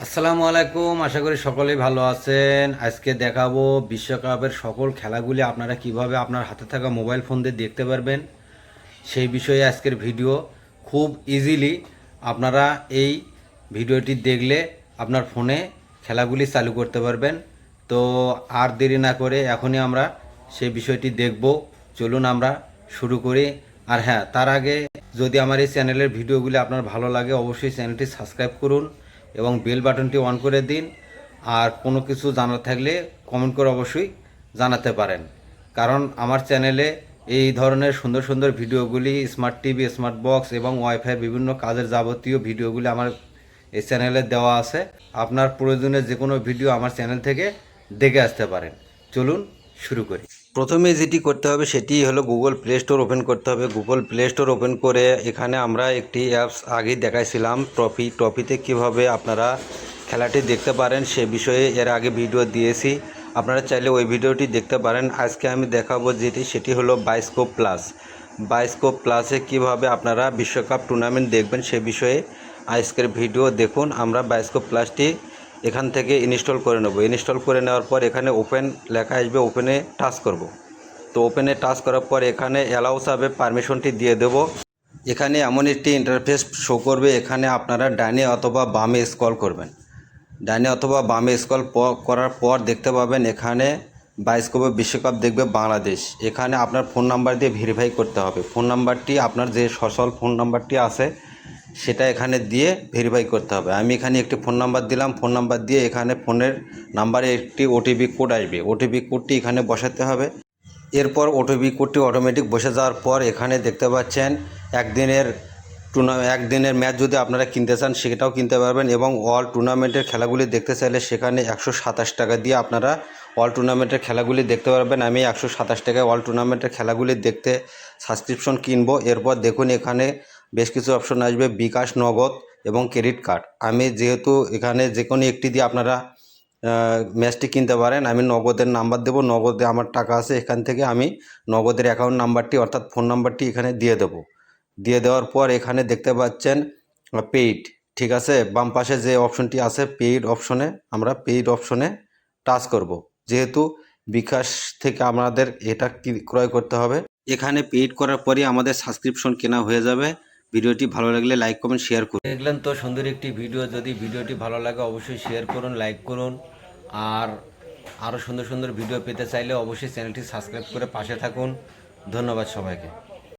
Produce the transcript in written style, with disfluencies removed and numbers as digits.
আসসালামু আলাইকুম, আশা করি সকলেই ভালো আছেন। আজকে দেখাবো বিশ্বকাপের সকল খেলাগুলি আপনারা কিভাবে আপনার হাতে থাকা মোবাইল ফোন দিয়ে দেখতে পারবেন সেই বিষয়ে আজকের ভিডিও। খুব ইজিলি আপনারা এই ভিডিওটি দেখলে আপনার ফোনে খেলাগুলি চালু করতে পারবেন। তো আর দেরি না করে এখনই আমরা সেই বিষয়টি দেখব। চলুন আমরা শুরু করি। আর হ্যাঁ, তার আগে যদি আমার এই চ্যানেলের ভিডিওগুলি আপনার ভালো লাগে অবশ্যই চ্যানেলটি সাবস্ক্রাইব করুন এবং বেল বাটনটি অন করে দিন। আর কোনো কিছু জানার থাকলে কমেন্ট করে অবশ্যই জানাতে পারেন, কারণ আমার চ্যানেলে এই ধরনের সুন্দর সুন্দর ভিডিওগুলি স্মার্ট টিভি, স্মার্ট বক্স এবং ওয়াইফাই বিভিন্ন কাজের যাবতীয় ভিডিওগুলি আমার এই চ্যানেলে দেওয়া আছে। আপনার প্রয়োজনে যে কোনো ভিডিও আমার চ্যানেল থেকে দেখে আসতে পারেন। চলুন শুরু করি। প্রথমে যেটি করতে হবে সেটি হলো গুগল প্লে স্টোর ওপেন করতে হবে। গুগল প্লে স্টোর ওপেন করে এখানে আমরা একটি অ্যাপস আগেই দেখাইছিলাম, ট্রফিতে কিভাবে আপনারা খেলাটি দেখতে পারেন সে বিষয়ে এর আগে ভিডিও দিয়েছি, আপনারা চাইলে ওই ভিডিওটি দেখতে পারেন। আজকে আমি দেখাবো সেটি হলো বায়োস্কোপ প্লাস। বায়োস্কোপ প্লাসে কিভাবে আপনারা বিশ্বকাপ টুর্নামেন্ট দেখবেন সে বিষয়ে আজকের ভিডিও দেখুন। আমরা বায়োস্কোপ প্লাসটি এখান থেকে ইনস্টল করে নেব। ইনস্টল করে নেওয়ার পর এখানে ওপেন লেখা আসবে, ওপেনে টাচ করব। তো ওপেনে টাচ করার পর এখানে অ্যালাউ সাবে পারমিশনটি দিয়ে দেব। এখানে এমন একটি ইন্টারফেস শো করবে, এখানে আপনারা ডাইনে অথবা বামে স্ক্রল করবেন। ডাইনে অথবা বামে স্ক্রল করার পর দেখতে পাবেন এখানে বায়োস্কোপে বিশ্বকাপ দেখবে বাংলাদেশ। এখানে আপনার ফোন নাম্বার দিয়ে ভেরিফাই করতে হবে। ফোন নাম্বারটি আপনার যে সচল ফোন নাম্বারটি আছে সেটা এখানে দিয়ে ভেরিফাই করতে হবে। আমি এখানে একটি ফোন নাম্বার দিলাম। ফোন নাম্বার দিয়ে এখানে ফোনের নাম্বারে একটি ওটিপি কোড আসবে, ওটিপি কোডটি এখানে বসাতে হবে। এরপর ওটিপি কোডটি অটোমেটিক বসে যাওয়ার পর এখানে দেখতে পাচ্ছেন একদিনের ম্যাচ যদি আপনারা কিনতে চান সেটাও কিনতে পারবেন, এবং অল টুর্নামেন্টের খেলাগুলি দেখতে চাইলে সেখানে 127 টাকা দিয়ে আপনারা অল টুর্নামেন্টের খেলাগুলি দেখতে পারবেন। আমি 127 টাকায় অল টুর্নামেন্টের খেলাগুলি দেখতে সাবস্ক্রিপশন কিনবো। এরপর দেখুন এখানে বেশ কিছু অপশন আসবে, বিকাশ, নগদ এবং ক্রেডিট কার্ড। আমি যেহেতু এখানে যে কোনো একটি দিয়ে আপনারা ম্যাচটি কিনতে পারেন, আমি নগদের নাম্বার দেবো। নগদে আমার টাকা আছে, এখান থেকে আমি নগদের অ্যাকাউন্ট নাম্বারটি অর্থাৎ ফোন নাম্বারটি এখানে দিয়ে দেবো। দিয়ে দেওয়ার পর এখানে দেখতে পাচ্ছেন পেইড, ঠিক আছে। বাম পাশে যে অপশনটি আছে পেইড অপশনে, আমরা পেইড অপশনে টাচ করব। যেহেতু বিকাশ থেকে আমাদের এটা ক্রয় করতে হবে, এখানে পেইড করার পরই আমাদের সাবস্ক্রিপশন কেনা হয়ে যাবে। ভিডিওটি ভালো লাগলে লাইক কমেন্ট শেয়ার করুন। দেখলেন তো সুন্দর একটি ভিডিও। যদি ভিডিওটি ভালো লাগে অবশ্যই শেয়ার করুন, লাইক করুন। আর আরও সুন্দর সুন্দর ভিডিও পেতে চাইলে অবশ্যই চ্যানেলটি সাবস্ক্রাইব করে পাশে থাকুন। ধন্যবাদ সবাইকে।